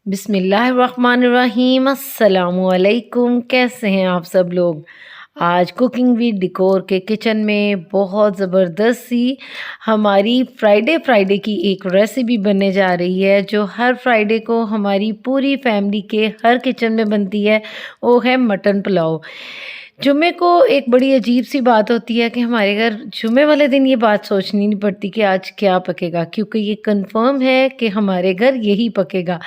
बिस्मिल्लाहिर्रहमानिर्रहीम अस्सलामुअलैकुम। कैसे हैं आप सब लोग। आज कुकिंग विद डेकोर के किचन में बहुत ज़बरदस्त सी हमारी फ्राइडे की एक रेसिपी बनने जा रही है जो हर फ्राइडे को हमारी पूरी फैमिली के हर किचन में बनती है। वो है मटन पुलाव। जुम्मे को एक बड़ी अजीब सी बात होती है कि हमारे घर जुम्मे वाले दिन ये बात सोचनी नहीं पड़ती कि आज क्या पकेगा, क्योंकि ये कंफर्म है कि हमारे घर यही पकेगा।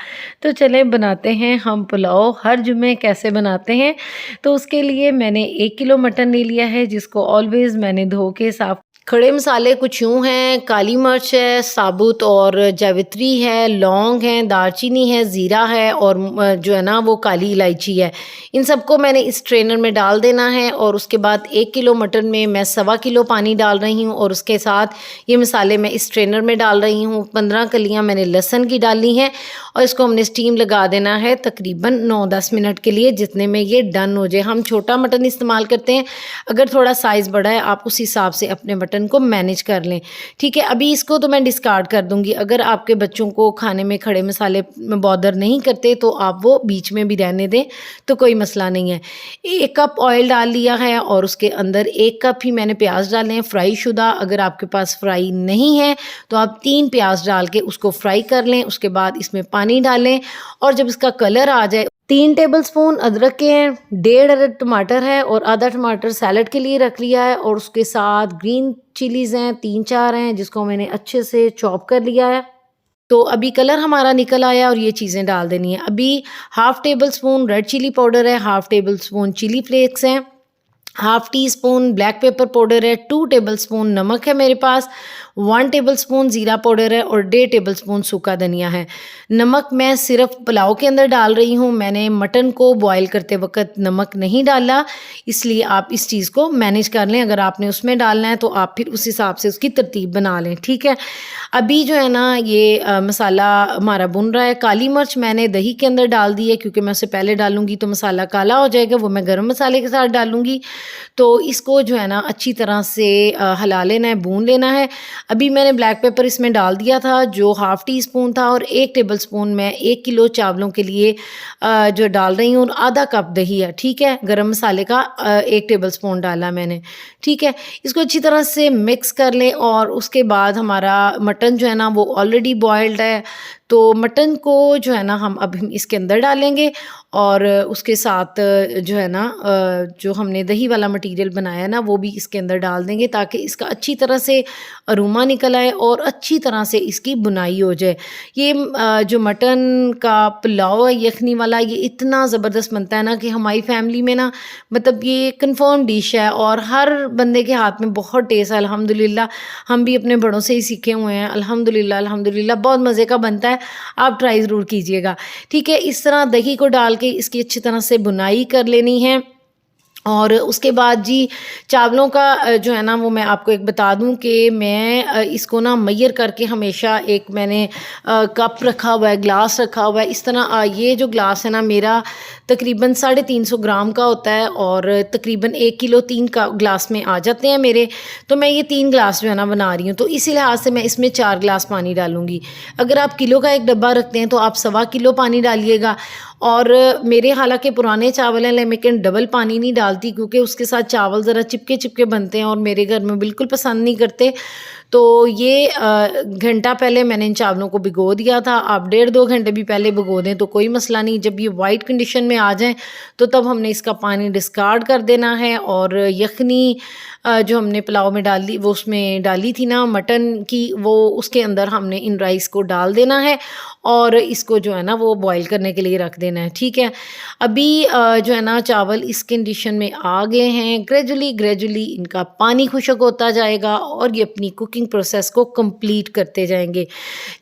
तो चलें बनाते हैं हम पुलाव। हर जुम्मे कैसे बनाते हैं, तो उसके लिए मैंने 1 किलो मटन ले लिया है जिसको ऑलवेज़ मैंने धो के साफ़। खड़े मसाले कुछ यूँ हैं, काली मिर्च है साबुत और जावित्री है, लौंग है, दालचीनी है, ज़ीरा है और जो है ना वो काली इलायची है। इन सबको मैंने इस स्ट्रेनर में डाल देना है और उसके बाद 1 किलो मटन में मैं 1.25 किलो पानी डाल रही हूँ और उसके साथ ये मसाले मैं इस स्ट्रेनर में डाल रही हूँ। 15 कलियाँ मैंने लहसुन की डाली हैं और इसको हमने स्टीम लगा देना है तकरीबन 9-10 मिनट के लिए, जितने में ये डन हो जाए। हम छोटा मटन इस्तेमाल करते हैं, अगर थोड़ा साइज़ बड़ा है आप उस हिसाब से अपने मटन को मैनेज कर लें। ठीक है, अभी इसको तो मैं डिस्कार्ड कर दूँगी। अगर आपके बच्चों को खाने में खड़े मसाले बॉदर नहीं करते तो आप वो बीच में भी रहने दें, तो कोई मसला नहीं है। 1 कप ऑयल डाल लिया है और उसके अंदर 1 कप ही मैंने प्याज डाले हैं फ्राई शुदा। अगर आपके पास फ्राई नहीं है तो आप 3 प्याज डाल के उसको फ्राई कर लें। उसके बाद इसमें पानी डालें और जब इसका कलर आ जाए 3 टेबलस्पून अदरक के हैं, 1.5 अदद टमाटर है और आधा टमाटर सैलड के लिए रख लिया है और उसके साथ ग्रीन चिलीज़ हैं 3-4 हैं जिसको मैंने अच्छे से चॉप कर लिया है। तो अभी कलर हमारा निकल आया और ये चीज़ें डाल देनी है। अभी half tablespoon red chilli powder है, half tablespoon chilli flakes हैं, half teaspoon black pepper powder है, 2 टेबल स्पून नमक है मेरे पास, 1 टेबल स्पून ज़ीरा पाउडर है और 1.5 टेबल स्पून सूखा धनिया है। नमक मैं सिर्फ पुलाव के अंदर डाल रही हूँ, मैंने मटन को बॉयल करते वक्त नमक नहीं डाला, इसलिए आप इस चीज़ को मैनेज कर लें। अगर आपने उसमें डालना है तो आप फिर उस हिसाब से उसकी तरतीब बना लें, ठीक है। अभी जो है ना ये मसाला हमारा भुन रहा है। काली मिर्च मैंने दही के अंदर डाल दी है क्योंकि मैं उसे पहले डालूँगी तो मसाला काला हो जाएगा, वो मैं गरम मसाले के साथ डालूँगी। तो इसको जो है ना अच्छी तरह से हिला लेना है, भून लेना है। अभी मैंने ब्लैक पेपर इसमें डाल दिया था जो हाफ़ टी स्पून था और 1 टेबल स्पून मैं 1 किलो चावलों के लिए जो डाल रही हूँ और आधा कप दही है, ठीक है। गरम मसाले का 1 टेबल स्पून डाला मैंने, ठीक है। इसको अच्छी तरह से मिक्स कर लें और उसके बाद हमारा मटन जो है ना वो ऑलरेडी बॉयल्ड है, तो मटन को जो है ना हम इसके अंदर डालेंगे और उसके साथ जो है ना जो हमने दही वाला मटेरियल बनाया है ना वो भी इसके अंदर डाल देंगे ताकि इसका अच्छी तरह से अरोमा निकल आए और अच्छी तरह से इसकी बुनाई हो जाए। ये जो मटन का पुलाव है यखनी वाला, ये इतना ज़बरदस्त बनता है ना कि हमारी फैमिली में ना मतलब ये कंफर्म डिश है और हर बंदे के हाथ में बहुत टेस्ट है अल्हम्दुलिल्लाह। हम भी अपने बड़ों से ही सीखे हुए हैं अल्हम्दुलिल्लाह अल्हम्दुलिल्लाह, बहुत मज़े का बनता है। आप ट्राई ज़रूर कीजिएगा, ठीक है। इस तरह दही को डाल के इसकी अच्छी तरह से बुनाई कर लेनी है और उसके बाद जी चावलों का जो है ना वो मैं आपको एक बता दूं कि मैं इसको ना मैयर करके हमेशा एक मैंने कप रखा हुआ है, ग्लास रखा हुआ है इस तरह। ये जो ग्लास है ना मेरा तकरीबन 350 ग्राम का होता है और तकरीबन 1 किलो 3 का ग्लास में आ जाते हैं मेरे। तो मैं ये 3 ग्लास जो है ना बना रही हूँ, तो इसी लिहाज से मैं इसमें 4 ग्लास पानी डालूँगी। अगर आप किलो का एक डब्बा रखते हैं तो आप 1.25 किलो पानी डालिएगा। और मेरे हालांकि पुराने चावल हैं लेकिन डबल पानी नहीं डालती क्योंकि उसके साथ चावल ज़रा चिपके चिपके बनते हैं और मेरे घर में बिल्कुल पसंद नहीं करते। तो ये घंटा पहले मैंने इन चावलों को भिगो दिया था, आप 1.5-2 घंटे भी पहले भिगो दें तो कोई मसला नहीं। जब ये वाइट कंडीशन में आ जाएं तो तब हमने इसका पानी डिस्कार्ड कर देना है और यखनी जो हमने पुलाव में डाली वो उसमें डाली थी ना मटन की, वो उसके अंदर हमने इन राइस को डाल देना है और इसको जो है ना वो बॉईल करने के लिए रख देना है, ठीक है। अभी जो है ना चावल इस कंडीशन में आ गए हैं, ग्रेजुअली इनका पानी खुश्क होता जाएगा और ये अपनी कुकिंग प्रोसेस को कंप्लीट करते जाएंगे।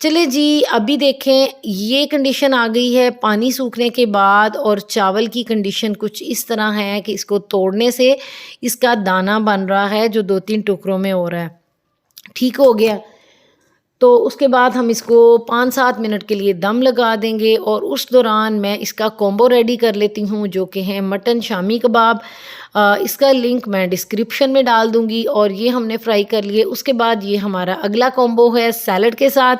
चलिए जी, अभी देखें ये कंडीशन आ गई है पानी सूखने के बाद और चावल की कंडीशन कुछ इस तरह है कि इसको तोड़ने से इसका दाना बन रहा है जो 2-3 टुकड़ों में हो रहा है, ठीक हो गया। तो उसके बाद हम इसको 5-7 मिनट के लिए दम लगा देंगे और उस दौरान मैं इसका कॉम्बो रेडी कर लेती हूँ, जो कि है मटन शामी कबाब। इसका लिंक मैं डिस्क्रिप्शन में डाल दूँगी। और ये हमने फ्राई कर लिए। उसके बाद ये हमारा अगला कॉम्बो है सैलड के साथ।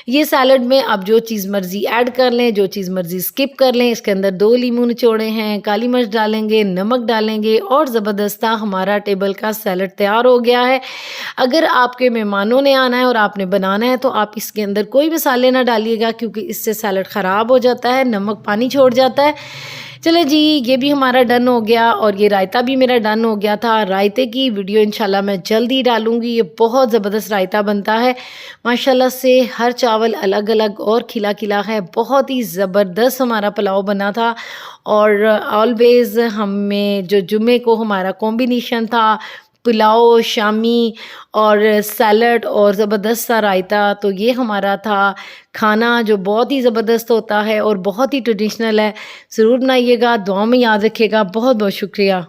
ये सैलड में आप जो चीज़ मर्ज़ी ऐड कर लें, जो चीज़ मर्ज़ी स्किप कर लें। इसके अंदर 2 लीमू निचोड़े हैं, काली मिर्च डालेंगे, नमक डालेंगे और ज़बरदस्ता हमारा टेबल का सैलड तैयार हो गया है। अगर आपके मेहमानों ने आना है और आपने बनाना है तो आप इसके अंदर कोई मसाले ना डालिएगा, क्योंकि इससे सैलड ख़राब हो जाता है, नमक पानी छोड़ जाता है। चले जी, ये भी हमारा डन हो गया और ये रायता भी मेरा डन हो गया था। रायते की वीडियो इंशाल्लाह मैं जल्दी डालूँगी। ये बहुत ज़बरदस्त रायता बनता है माशाल्लाह से। हर चावल अलग-अलग और खिला-खिला है। बहुत ही ज़बरदस्त हमारा पुलाव बना था। और ऑलवेज़ हमें जो जुमे को हमारा कॉम्बिनेशन था पुलाव, शामी और सैलड और ज़बरदस्त सा रायता, तो ये हमारा था खाना जो बहुत ही ज़बरदस्त होता है और बहुत ही ट्रेडिशनल है। ज़रूर बनाइएगा, दुआ में याद रखिएगा। बहुत बहुत शुक्रिया।